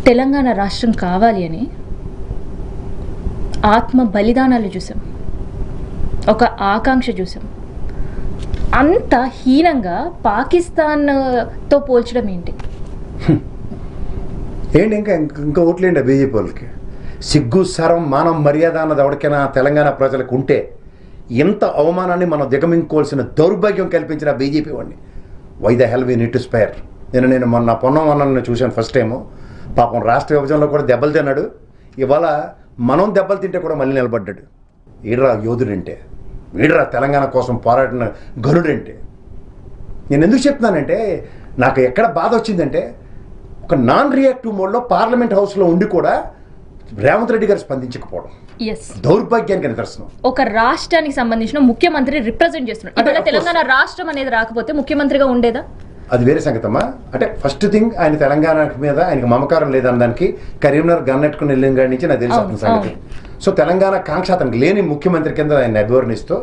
తెలంగాణ రాష్ట్రం కావాలి అని ఆత్మ బలిదానాలు చూసాం, ఒక ఆకాంక్ష చూసాం. అంత హీనంగా పాకిస్తాన్తో పోల్చడం ఏంటి? ఏంటి ఇంకా ఓట్లేండి బీజేపీ వాళ్ళకి? సిగ్గు సరం మానం మర్యాద అన్నది ఎవరికైనా తెలంగాణ ప్రజలకు ఉంటే ఇంత అవమానాన్ని మనం దిగమించుకోవాల్సిన దౌర్భాగ్యం కల్పించిన బీజేపీ వాడిని why the hell we need to spare. నేను మొన్న పొన్నం చూశాను ఫస్ట్ టైము. పాపం రాష్ట్ర విభజనలో కూడా దెబ్బలు తిన్నాడు. ఇవాళ మనం దెబ్బలు తింటే కూడా మళ్ళీ నిలబడ్డాడు. వీడరా యోధుడంటే, వీడరా తెలంగాణ కోసం పోరాడిన గనుడంటే. నేను ఎందుకు చెప్తున్నానంటే, నాకు ఎక్కడ బాధ వచ్చిందంటే, ఒక నాన్ రియాక్టివ్ మోడ్లో పార్లమెంట్ హౌస్లో ఉండి కూడా రేవంత్ రెడ్డి గారు స్పందించకపోవడం దౌర్భాగ్యానికి నిదర్శనం. ఒక రాష్ట్రానికి సంబంధించిన ముఖ్యమంత్రి రిప్రజెంట్ చేస్తున్నాడు. ఇక్కడ తెలంగాణ రాష్ట్రం అనేది రాకపోతే ముఖ్యమంత్రిగా ఉండేదా? అది వేరే సంగతమ్మా. అంటే ఫస్ట్ థింగ్, ఆయన తెలంగాణ మీద ఆయనకు మమకారం లేదనడానికి కరీంనగర్ గన్నెట్టుకుని వెళ్ళిన కాడి నుంచి నాకు తెలిసి అతని సంగతి. సో తెలంగాణ కాంక్ష అతనికి లేని ముఖ్యమంత్రి కింద ఆయన అభివర్ణిస్తూ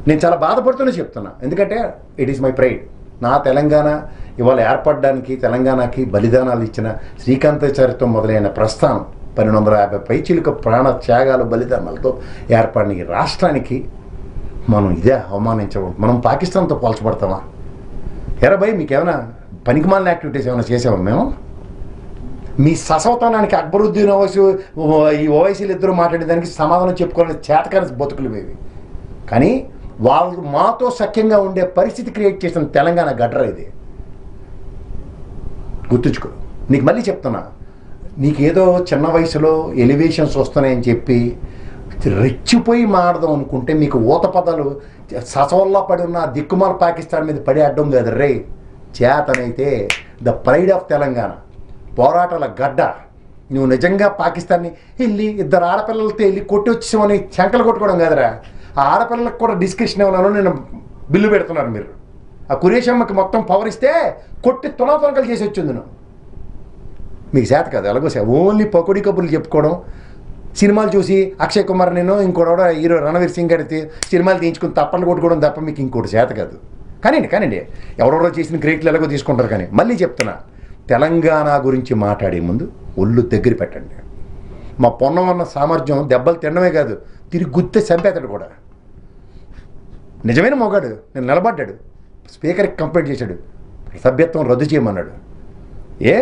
నేను చాలా బాధపడుతూనే చెప్తున్నా. ఎందుకంటే ఇట్ ఈస్ మై ప్రైడ్. నా తెలంగాణ ఇవాళ ఏర్పడడానికి తెలంగాణకి బలిదానాలు ఇచ్చిన శ్రీకాంతాచార్యతో మొదలైన ప్రస్థానం 1250 పైచిలుక ప్రాణ త్యాగాలు బలిదానాలతో ఏర్పడిన ఈ రాష్ట్రానికి మనం ఇదే అవమానించడం. మనం పాకిస్తాన్తో పోల్చబడతామా? ఎరబై మీకేమైనా పనికిమాలిన యాక్టివిటీస్ ఏమైనా చేసామా మేము? మీ ససవతనానికి అక్బరుద్దీన్ ఈ ఓవైసీలు ఇద్దరు మాట్లాడేదానికి సమాధానం చెప్పుకోవాలని చేతకాని బతుకులు మేవి. కానీ వాళ్ళు మాతో సఖ్యంగా ఉండే పరిస్థితి క్రియేట్ చేసిన తెలంగాణ గడ్ర ఇది. గుర్తుంచుకో. నీకు మళ్ళీ చెప్తున్నా, నీకేదో చిన్న వయసులో ఎలివేషన్స్ వస్తున్నాయని చెప్పి రెచ్చిపోయి మాడదాం అనుకుంటే మీకు ఊత పదాలు ససవల్లా పడి ఉన్న దిక్కుమాల పాకిస్తాన్ మీద పడి అడ్డం కాదు రే. చేతనైతే ద ప్రైడ్ ఆఫ్ తెలంగాణ, పోరాటాల గడ్డ, నువ్వు నిజంగా పాకిస్తాన్ని వెళ్ళి ఇద్దరు ఆడపిల్లలతో వెళ్ళి కొట్టి వచ్చేసామని శంకలు కొట్టుకోవడం కాదురా. ఆ ఆడపిల్లలకు కూడా డిస్కషన్ ఇవ్వను నేను బిల్లు పెడుతున్నారు మీరు. ఆ కురేషమ్మకి మొత్తం పవర్ ఇస్తే కొట్టి తునాతునకలు చేసి వచ్చింది నువ్వు. మీకు చేత కాదు ఎలాగో ఓన్లీ పకోడీ కబుర్లు చెప్పుకోవడం, సినిమాలు చూసి అక్షయ్ కుమార్ నేను ఇంకోటి హీరో రణవీర్ సింగ్ గారి సినిమాలు తీయించుకుని తప్పలు కొట్టుకోవడం తప్ప మీకు ఇంకోటి చేత కాదు. కానివ్వండి ఎవరెవరో చేసిన క్రియేట్లు ఎలాగో తీసుకుంటారు. కానీ మళ్ళీ చెప్తున్నా, తెలంగాణ గురించి మాట్లాడే ముందు ఒళ్ళు దగ్గర పెట్టండి. మా పొన్నం అన్న సామర్థ్యం దెబ్బలు తినడమే కాదు, తిరిగి గుర్తే చంపేతాడు కూడా. నిజమైన మొగాడు. నేను నిలబడ్డాడు, స్పీకర్కి కంప్లైంట్ చేశాడు, సభ్యత్వం రద్దు చేయమన్నాడు. ఏ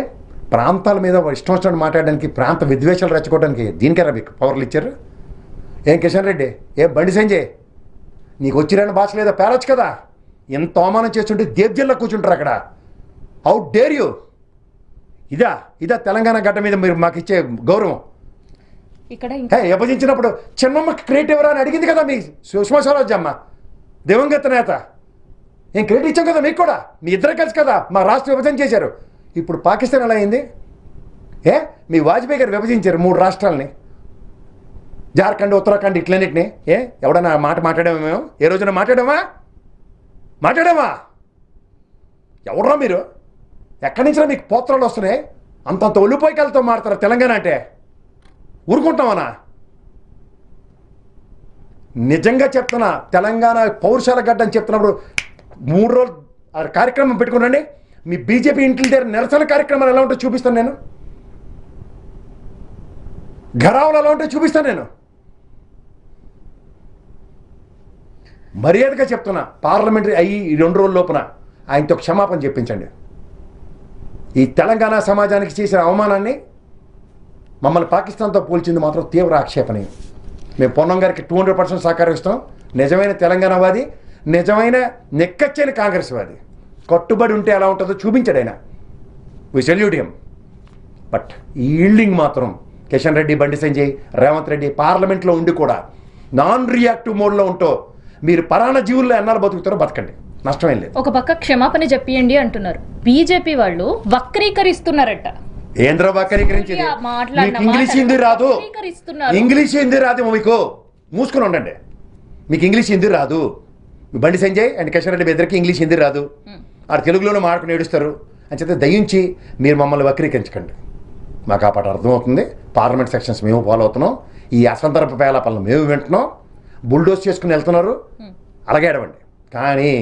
ప్రాంతాల మీద ఇష్టం వచ్చినట్టు మాట్లాడడానికి, ప్రాంత విద్వేషాలు రెచ్చుకోవడానికి దీనికేరా మీకు పవర్లు ఇచ్చారు? ఏం కిషన్ రెడ్డి, బండి సంజయ్, నీకు వచ్చిరాని భాష లేదా పేరొచ్చు కదా? ఎంత అవమానం చేస్తుంటే దేబ్జిల్లా కూర్చుంటారు అక్కడ. How dare you! ఇదా తెలంగాణ గడ్డ మీద మీరు మాకు ఇచ్చే గౌరవం? ఇక్కడ విభజించినప్పుడు చిన్నమ్మకి క్రెడిట్ ఎవరా అని అడిగింది కదా మీ సుష్మా స్వరాజ్ అమ్మ, దివంగత నేత. ఏం క్రెడిట్ ఇచ్చాం కదా మీకు కూడా? మీ ఇద్దరు కలిసి కదా మా రాష్ట్ర విభజన చేశారు. ఇప్పుడు పాకిస్తాన్ ఎలా అయింది? మీ వాజ్పేయి గారు విభజించారు 3 రాష్ట్రాలని, జార్ఖండ్, ఉత్తరాఖండ్, ఇట్లన్నిటిని. ఎవడన్నా మాట మాట్లాడామా మేము? ఏ రోజున మాట్లాడామా? ఎవడరా మీరు? ఎక్కడి నుంచినా మీకు పోత్రాలు వస్తున్నాయి? అంతంత ఒలిపోయికలతో మాడతారు తెలంగాణ అంటే ఊరుకుంటామనా? నిజంగా చెప్తున్నా, తెలంగాణ పౌరుషాల గడ్డ అని చెప్తున్నప్పుడు 3 రోజులు కార్యక్రమం పెట్టుకునండి. మీ బీజేపీ ఇంటి దగ్గర నిరసన కార్యక్రమాలు ఎలా ఉంటుందో చూపిస్తాను నేను. ఘరావులు ఎలా ఉంటుందో చూపిస్తాను నేను. మర్యాదగా చెప్తున్నా, పార్లమెంటరీ అయ్యి 2 రోజుల లోపున ఆయనతో క్షమాపణ చెప్పించండి. ఈ తెలంగాణ సమాజానికి చేసిన అవమానాన్ని, మమ్మల్ని పాకిస్తాన్తో పోల్చింది మాత్రం తీవ్ర ఆక్షేపణ. మేము పొన్నం గారికి 200% సహకరిస్తాం. నిజమైన తెలంగాణవాది, నిజమైన నెక్కచ్చని కాంగ్రెస్ వాది. కట్టుబడి ఉంటే ఎలా ఉంటుందో చూపించాడు ఆయన. We salute him. బట్ ఈ ఈల్డింగ్ మాత్రం కిషన్ రెడ్డి, బండి సంజయ్, రేవంత్ రెడ్డి పార్లమెంట్లో ఉండి కూడా నాన్ రియాక్టివ్ మోడ్లో ఉంటూ మీరు పరాణ జీవుల్లో ఎన్నాళ్ళు బతుకుతారో బతకండి, నష్టమేం లేదు. ఒక పక్క క్షమాపణ చెప్పియండి అంటున్నారు, బీజేపీ వాళ్ళు వక్రీకరిస్తున్నారట. ఏంద్ర వక్రీకరించేది? మీకు ఇంగ్లీష్ హిందీ రాదు, ఇంగ్లీష్ హిందీ రాదు. మీకు మూసుకుని ఉండండి. మీకు ఇంగ్లీష్ హిందీ రాదు. బండి సంజయ్ అండ్ కిషన్ రెడ్డి ఇద్దరికి ఇంగ్లీష్ హిందీ రాదు. ఆడు తెలుగులోనే మాట్లాడుకుని ఏడుస్తారు. అని చెప్పి దయించి మీరు మమ్మల్ని వక్రీకరించకండి. మాకు ఆ పాట అర్థమవుతుంది. పార్లమెంట్ సెక్షన్స్ మేము ఫాలో అవుతున్నాం. ఈ అసందర్భ పేలాపాలను మేము వింటున్నాం. బుల్డోస్ చేసుకుని వెళ్తున్నారు, అలాగే ఏడవండి. కానీ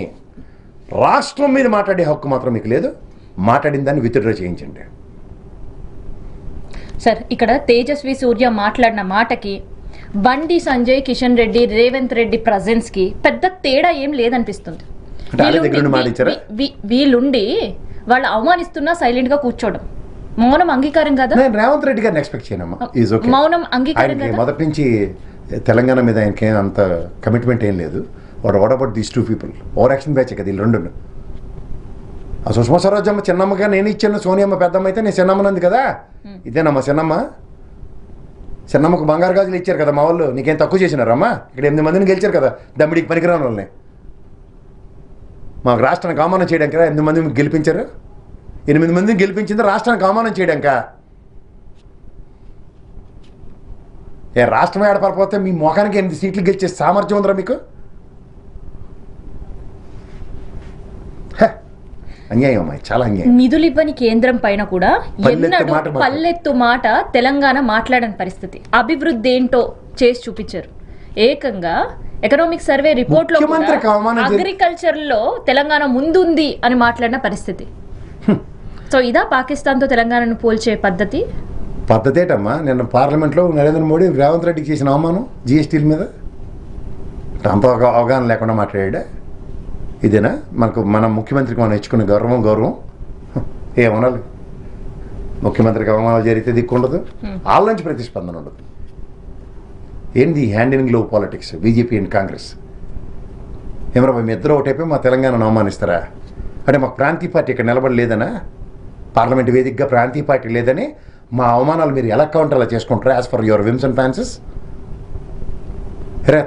రాష్ట్రం మీద మాట్లాడే హక్కు మాత్రం మీకు లేదు. మాట్లాడిన దాన్ని విత్డ్రా చేయించండి. సార్ ఇక్కడ తేజస్వి సూర్య మాట్లాడిన మాటకి బండి సంజయ్, కిషన్ రెడ్డి, రేవంత్ రెడ్డి ప్రజెన్స్ కి పెద్ద తేడా ఏం లేదనిపిస్తుంది. వీళ్ళుండి వాళ్ళు అవమానిస్తున్నా సైలెంట్ గా కూర్చోవడం మౌనం అంగీకారం కదా? నేను రేవంత్ రెడ్డి గారిని ఎక్స్పెక్ట్ చేయనమ్మా. మౌనం అంగీకారం కదా? మొదటి నుంచి తెలంగాణ మీద ఆయనకి అంత కమిట్మెంట్ ఏం లేదు. What about these two people? Over action batch కదా వీళ్ళు రెండు. ఆ సుష్మా స్వరాజ్యమ్మ చిన్నమ్మగా నేను ఇచ్చాను, సోనియమ్మ పెద్దమ్మ అయితే నేను చిన్నమ్మనంది కదా. ఇదేనమ్మా చిన్నమ్మకు బంగారు గాజులు ఇచ్చారు కదా మా వాళ్ళు. నీకేం తక్కువ చేసినారమ్మా? ఇక్కడ 8 మందిని గెలిచారు కదా దమ్మిడికి పనికిరాని వాళ్ళని. మాకు రాష్ట్రానికి అవమానం చేయడానికి 8 మందిని గెలిపించారు. 8 మందిని గెలిపించింది రాష్ట్రానికి అవమానం చేయడానిక? రాష్ట్రం ఏడపడిపోతే మీ మొఖానికి 8 సీట్లు గెలిచే సామర్థ్యం ఉందిరా మీకు? అన్యాయం అమ్మాయి, చాలా అన్యాయం. నిధులు ఇవ్వని కేంద్రం పైన కూడా పల్లెత్తు మాట తెలంగాణ మాట్లాడని పరిస్థితి. అభివృద్ధి ఏంటో చేసి చూపించారు. ఏకంగా ఎకనామిక్ సర్వే రిపోర్ట్ లో అగ్రికల్చర్ లో తెలంగాణ ముందుంది అని మాట్లాడిన పరిస్థితి. సో ఇదా పాకిస్తాన్ తో తెలంగాణను పోల్చే పద్ధతి ఏంటమ్మా? నిన్న పార్లమెంట్లో నరేంద్ర మోడీ రేవంత్ రెడ్డికి చేసిన అవమానం జీఎస్టీల మీద అంత అవగాహన లేకుండా మాట్లాడా. ఇదేనా మన ముఖ్యమంత్రికి మనం ఇచ్చుకునే గౌరవం? ఏమనాలి? ముఖ్యమంత్రికి అవమానాలు జరిగితే దిక్కుండదు, వాళ్ళ నుంచి ప్రతిస్పందన ఉండదు. ఏంది hand in glove politics BJP and Congress? ఏమరా మీ ఇద్దరు ఒకటైపోయి మా తెలంగాణను అవమానిస్తారా? అంటే మాకు ప్రాంతీయ పార్టీ ఇక్కడ నిలబడలేదనా? పార్లమెంట్ వేదికగా ప్రాంతీయ పార్టీ లేదని మా అవమానాలు మీరు ఎలా కౌంటర్ అలా చేసుకుంటారా? As for your whims and fancies.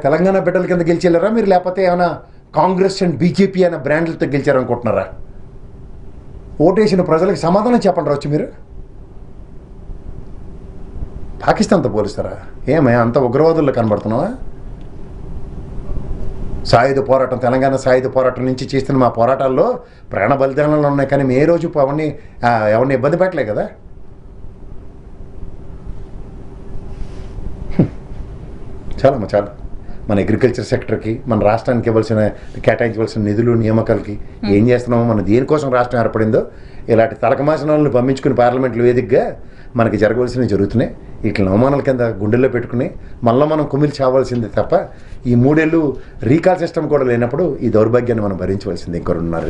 Telangana బిడ్డల కింద గెలిచేళ్ళారా మీరు? లేకపోతే ఏమైనా కాంగ్రెస్ అండ్ బీజేపీ అనే బ్రాండ్లతో గెలిచారనుకుంటున్నారా? ఓటేసిన ప్రజలకు సమాధానం చెప్పండి వచ్చి మీరు. పాకిస్తాన్తో పోలిస్తారా? ఏమయ్యా అంత ఉగ్రవాదుల్లో కనబడుతున్నావా? సాయుధ పోరాటం, తెలంగాణ సాయుధ పోరాటం నుంచి చేస్తున్న మా పోరాటాల్లో ప్రాణ బలిదానాలు ఉన్నాయి, కానీ ఏ రోజు ఎవరిని ఇబ్బంది పెట్టలే కదా. చాలా మన అగ్రికల్చర్ సెక్టర్కి, మన రాష్ట్రానికి ఇవ్వాల్సిన కేటాయించవలసిన నిధులు, నియామకాలకి ఏం చేస్తున్నామో, మన దేనికోసం రాష్ట్రం ఏర్పడిందో ఇలాంటి తలకమాసనాలను పంపించుకుని పార్లమెంట్లో వేదికగా మనకి జరగవలసినవి జరుగుతున్నాయి. వీటిని అవమానాల కింద గుండెల్లో పెట్టుకుని మళ్ళీ మనం కుమిలి చావాల్సిందే తప్ప ఈ 3 ఏళ్ళు రీకాల్ సిస్టమ్ కూడా లేనప్పుడు ఈ దౌర్భాగ్యాన్ని మనం భరించవలసింది. ఇంకొకరున్నారు.